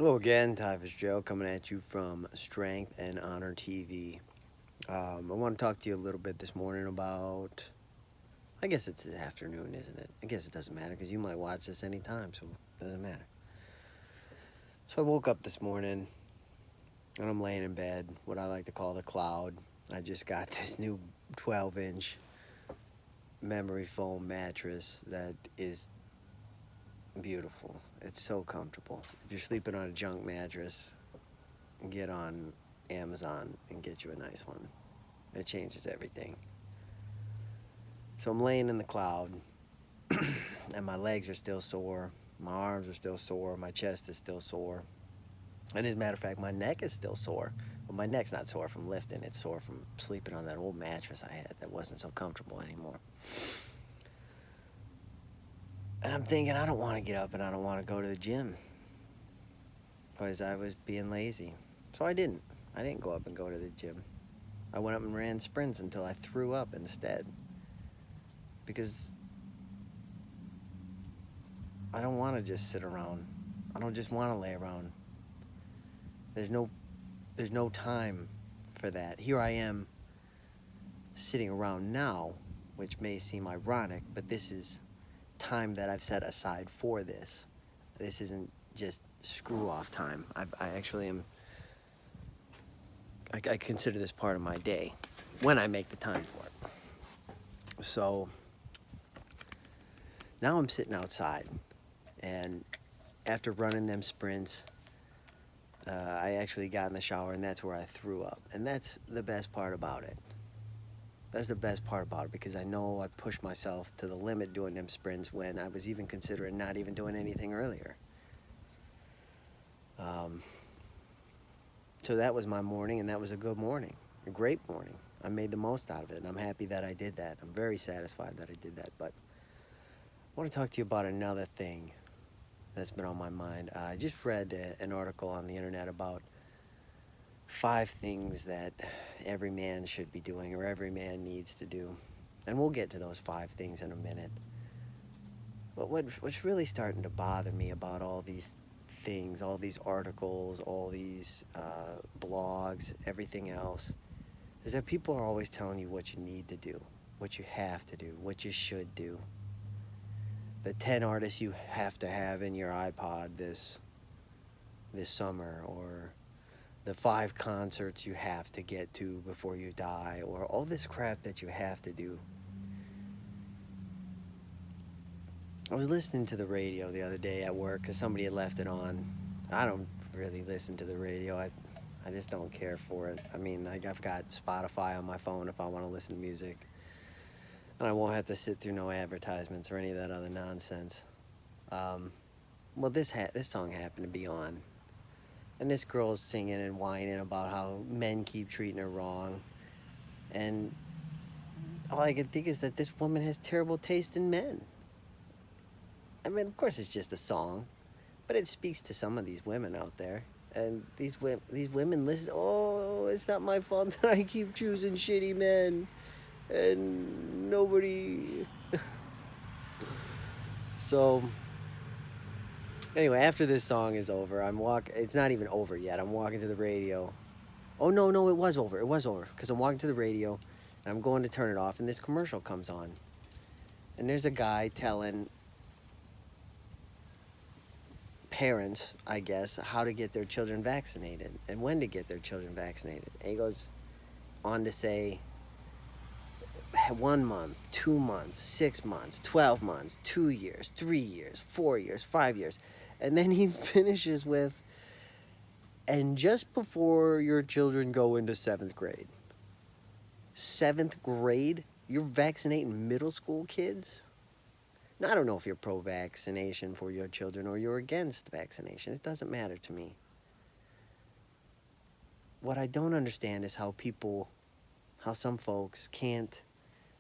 Hello again, Typhus Joe, coming at you from Strength and Honor TV. I want to talk to you a little bit this morning about, I guess it's this afternoon, isn't it? I guess it doesn't matter because you might watch this anytime, so it doesn't matter. So I woke up this morning and I'm laying in bed, what I like to call the cloud. I just got this new 12-inch memory foam mattress that is beautiful. It's so comfortable. If you're sleeping on a junk mattress, get on Amazon and get you a nice one. It changes everything. So I'm laying in the cloud and my legs are still sore. My arms are still sore. My chest is still sore. And as a matter of fact, my neck is still sore. Well, my neck's not sore from lifting. It's sore from sleeping on that old mattress I had that wasn't so comfortable anymore. And I'm thinking, I don't want to get up and I don't want to go to the gym because I was being lazy. So I didn't. I didn't go up and go to the gym. I went up and ran sprints until I threw up instead. Because I don't want to just sit around. I don't just want to lay around. There's no time for that. Here I am sitting around now, which may seem ironic, but this is time that I've set aside for this. This isn't just screw off time. I actually am, I consider this part of my day when I make the time for it. So now I'm sitting outside, and after running them sprints, I actually got in the shower, and that's where I threw up. And that's the best part about it. That's the best part about it, because I know I pushed myself to the limit doing them sprints when I was even considering not even doing anything earlier. So that was my morning, and that was a good morning, a great morning. I made the most out of it, and I'm happy that I did that. I'm very satisfied that I did that. But I want to talk to you about another thing that's been on my mind. I just read an article on the internet about 5 things that every man should be doing, or every man needs to do. And we'll get to those 5 things in a minute. But what's really starting to bother me about all these things, all these articles, all these blogs, everything else, is that people are always telling you what you need to do, what you have to do, what you should do. The 10 artists you have to have in your iPod this summer, or the 5 concerts you have to get to before you die, or all this crap that you have to do. I was listening to the radio the other day at work because somebody had left it on. I don't really listen to the radio. I just don't care for it. I mean, I've got Spotify on my phone if I want to listen to music. And I won't have to sit through no advertisements or any of that other nonsense. Well, this song happened to be on. And this girl's singing and whining about how men keep treating her wrong. And all I can think is that this woman has terrible taste in men. I mean, of course it's just a song, but it speaks to some of these women out there. And these women listen, oh, it's not my fault that I keep choosing shitty men. And nobody... So, anyway, after this song is over, it's not even over yet. I'm walking to the radio. Oh, no, it was over. It was over. Because I'm walking to the radio, and I'm going to turn it off, and this commercial comes on. And there's a guy telling parents, I guess, how to get their children vaccinated and when to get their children vaccinated. And he goes on to say 1 month, 2 months, 6 months, 12 months, 2 years, 3 years, 4 years, 5 years. And then he finishes with, and just before your children go into 7th grade. 7th grade? You're vaccinating middle school kids? Now, I don't know if you're pro-vaccination for your children or you're against vaccination. It doesn't matter to me. What I don't understand is how some folks can't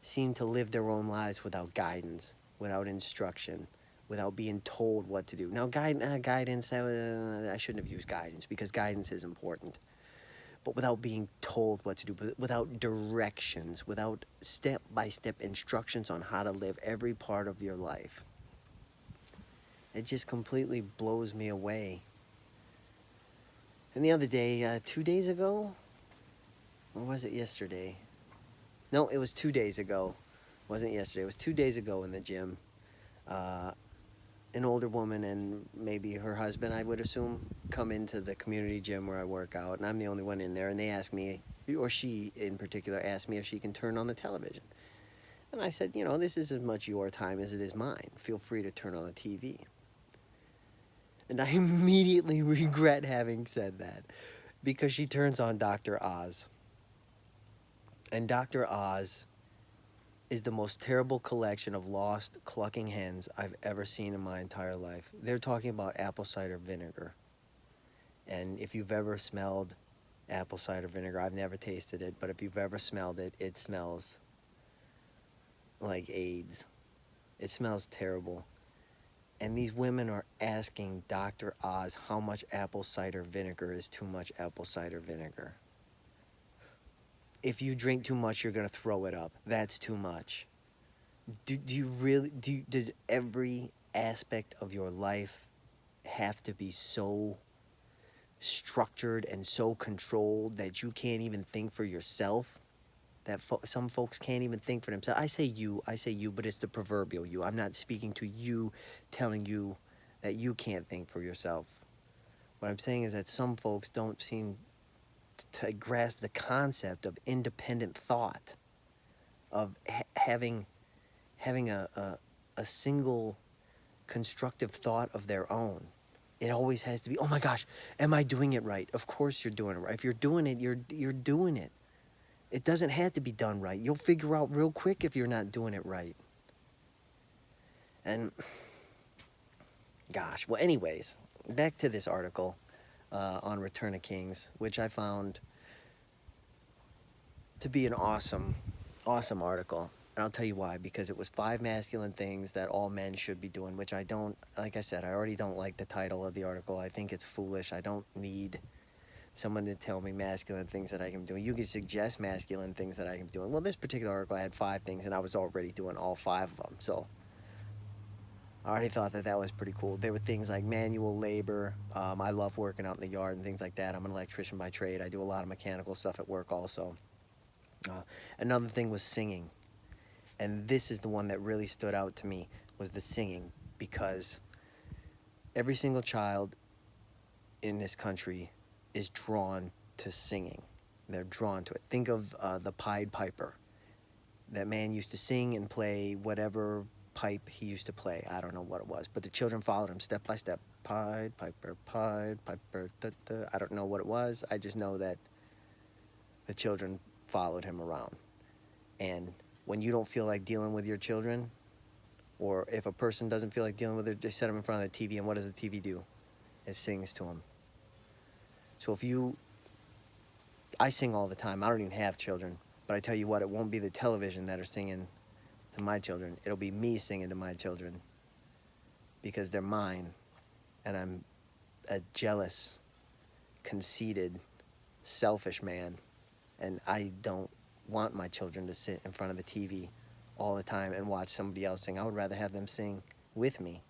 seem to live their own lives without guidance, without instruction, without being told what to do. Now, guidance, I shouldn't have used guidance because guidance is important. But without being told what to do, without directions, without step-by-step instructions on how to live every part of your life. It just completely blows me away And the other day, 2 days ago, or was it yesterday? No, it was 2 days ago. It wasn't yesterday. It was 2 days ago in the gym. Uh, an older woman and maybe her husband, I would assume, come into the community gym where I work out, and I'm the only one in there. And they asked me, or she in particular, asked me if she can turn on the television. And I said, this is as much your time as it is mine. Feel free to turn on the TV. And I immediately regret having said that because she turns on Dr. Oz. And Dr. Oz is the most terrible collection of lost clucking hens I've ever seen in my entire life. They're talking about apple cider vinegar. And if you've ever smelled apple cider vinegar, I've never tasted it, but if you've ever smelled it, it smells like AIDS. It smells terrible. And these women are asking Dr. Oz how much apple cider vinegar is too much apple cider vinegar. If you drink too much, you're going to throw it up. That's too much. Do you really, does every aspect of your life have to be so structured and so controlled that you can't even think for yourself? That some folks can't even think for themselves. I say you, but it's the proverbial you. I'm not speaking to you, telling you that you can't think for yourself. What I'm saying is that some folks don't seem to grasp the concept of independent thought, of having a single constructive thought of their own. It always has to be, oh my gosh, am I doing it right? Of course you're doing it right. If you're doing it, you're doing it. It doesn't have to be done right. You'll figure out real quick if you're not doing it right. And, gosh, well, anyways, back to this article on Return of Kings, which I found to be an awesome article. And I'll tell you why, because it was 5 masculine things that all men should be doing, which I don't, like I said, I already don't like the title of the article. I think it's foolish. I don't need someone to tell me masculine things that I can do. You can suggest masculine things that I can be doing. Well, this particular article I had 5 things, and I was already doing all 5 of them. So I already thought that was pretty cool. There were things like manual labor. I love working out in the yard and things like that. I'm an electrician by trade. I do a lot of mechanical stuff at work also. Another thing was singing. And this is the one that really stood out to me, was the singing, because every single child in this country is drawn to singing. They're drawn to it. Think of the Pied Piper. That man used to sing and play whatever pipe he used to play. I don't know what it was, but the children followed him step by step. Pied Piper, da, da. I don't know what it was. I just know that the children followed him around. And when you don't feel like dealing with your children, or if a person doesn't feel like dealing with it, just set them in front of the TV, and what does the TV do? It sings to them. So I sing all the time. I don't even have children, but I tell you what, it won't be the television that are singing to my children. It'll be me singing to my children, because they're mine, and I'm a jealous, conceited, selfish man, and I don't want my children to sit in front of the TV all the time and watch somebody else sing. I would rather have them sing with me.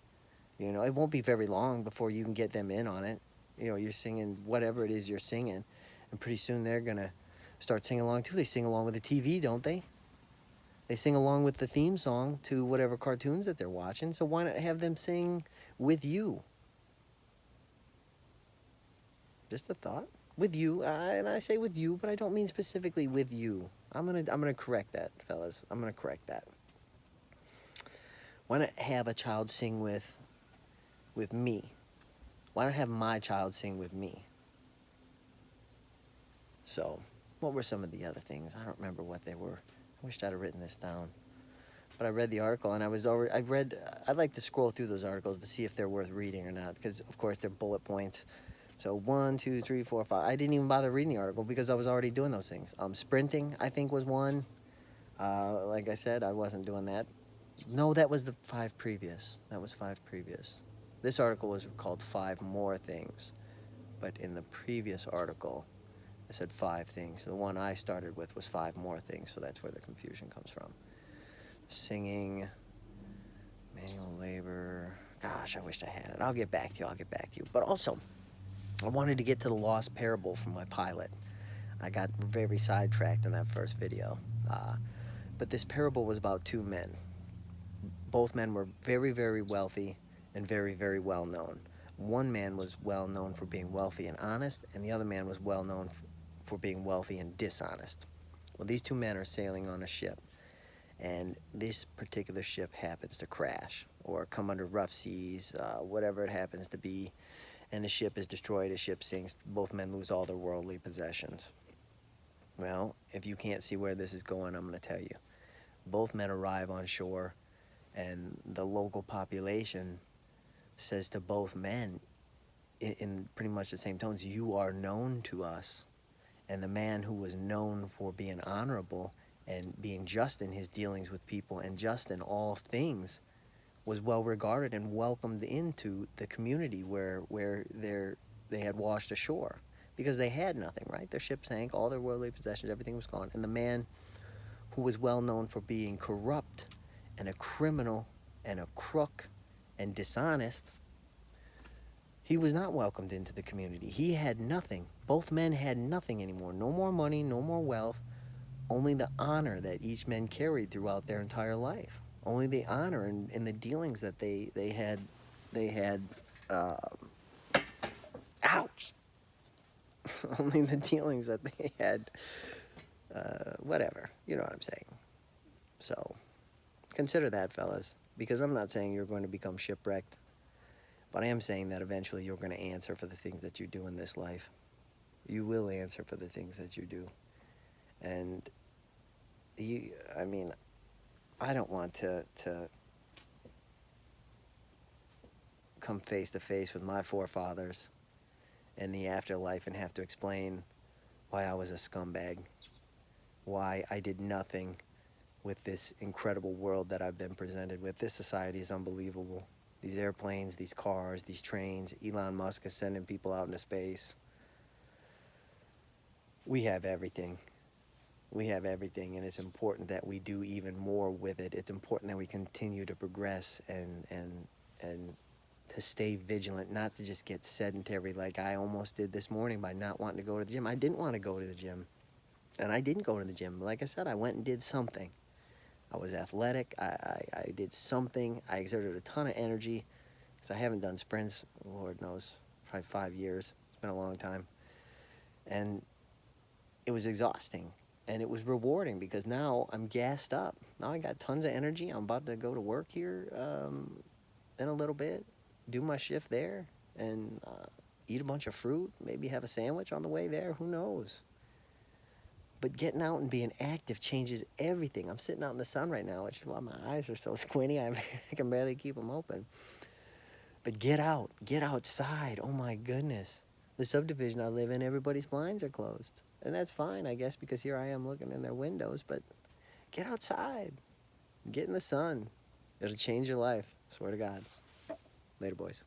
It won't be very long before you can get them in on it. You're singing whatever it is you're singing, and pretty soon they're going to start singing along too. They sing along with the TV, don't they? They sing along with the theme song to whatever cartoons that they're watching, so why not have them sing with you? Just a thought. With you, and I say with you, but I don't mean specifically with you. I'm gonna correct that, fellas. I'm gonna correct that. Why not have a child sing with me? Why not have my child sing with me? So, what were some of the other things? I don't remember what they were. I wished I'd have written this down. But I read the article, and I like to scroll through those articles to see if they're worth reading or not, because of course they're bullet points. So 1, 2, 3, 4, 5. I didn't even bother reading the article because I was already doing those things. Sprinting, I think, was one. Like I said, I wasn't doing that. No, that was the 5 previous. That was 5 previous. This article was called 5 More Things. But in the previous article, I said 5 things. The one I started with was 5 More Things, so that's where the confusion comes from. Singing, manual labor. Gosh, I wish I had it. I'll get back to you. But also, I wanted to get to the lost parable from my pilot. I got very sidetracked in that first video. But this parable was about two men. Both men were very, very wealthy and very, very well known. One man was well known for being wealthy and honest, and the other man was well known for being wealthy and dishonest. Well, these two men are sailing on a ship, and this particular ship happens to crash or come under rough seas, whatever it happens to be, and the ship is destroyed, the ship sinks, both men lose all their worldly possessions. Well, if you can't see where this is going, I'm going to tell you. Both men arrive on shore, and the local population says to both men in pretty much the same tones, "You are known to us." And the man who was known for being honorable and being just in his dealings with people and just in all things was well regarded and welcomed into the community where they had washed ashore, because they had nothing, right? Their ship sank, all their worldly possessions, everything was gone. And the man who was well known for being corrupt and a criminal and a crook and dishonest, he was not welcomed into the community. He had nothing. Both men had nothing anymore. No more money, no more wealth, only the honor that each man carried throughout their entire life. Only the honor in the dealings that they had, ouch! Only the dealings that they had, whatever, you know what I'm saying. So, consider that, fellas, because I'm not saying you're going to become shipwrecked, but I am saying that eventually you're going to answer for the things that you do in this life. You will answer for the things that you do. And I mean, I don't want to come face to face with my forefathers in the afterlife and have to explain why I was a scumbag, why I did nothing with this incredible world that I've been presented with. This society is unbelievable. These airplanes, these cars, these trains, Elon Musk is sending people out into space. We have everything. We have everything, and it's important that we do even more with it. It's important that we continue to progress and to stay vigilant, not to just get sedentary like I almost did this morning by not wanting to go to the gym. I didn't want to go to the gym, and I didn't go to the gym. Like I said, I went and did something. I was athletic. I did something. I exerted a ton of energy, because I haven't done sprints, Lord knows, probably 5 years. It's been a long time. And it was exhausting. And it was rewarding, because now I'm gassed up. Now I got tons of energy. I'm about to go to work here in a little bit, do my shift there, and eat a bunch of fruit, maybe have a sandwich on the way there. Who knows? But getting out and being active changes everything. I'm sitting out in the sun right now, which is why my eyes are so squinty. I can barely keep them open. But get out. Get outside. Oh, my goodness. The subdivision I live in, everybody's blinds are closed. And that's fine, I guess, because here I am looking in their windows. But get outside. Get in the sun. It'll change your life. Swear to God. Later, boys.